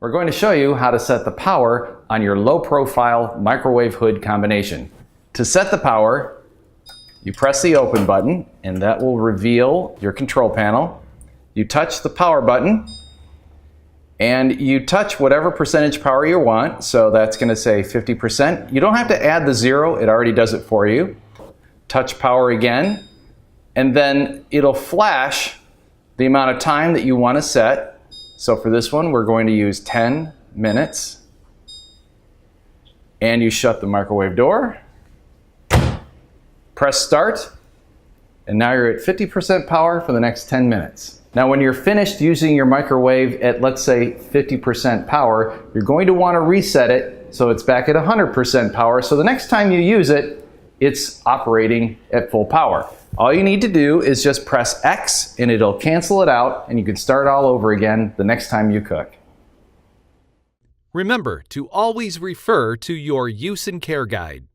We're going to show you how to set the power on your low-profile microwave hood combination. To set the power, you press the open button and that will reveal your control panel. You touch the power button and you touch whatever percentage power you want. So that's going to say 50%. You don't have to add the 0, it already does it for you. Touch power again and then it'll flash the amount of time that you want to set. So for this one, we're going to use 10 minutes. And you shut the microwave door. Press start. And now you're at 50% power for the next 10 minutes. Now when you're finished using your microwave at, let's say, 50% power, you're going to want to reset it so it's back at 100% power. So the next time you use it, it's operating at full power. All you need to do is just press X and it'll cancel it out and you can start all over again the next time you cook. Remember to always refer to your use and care guide.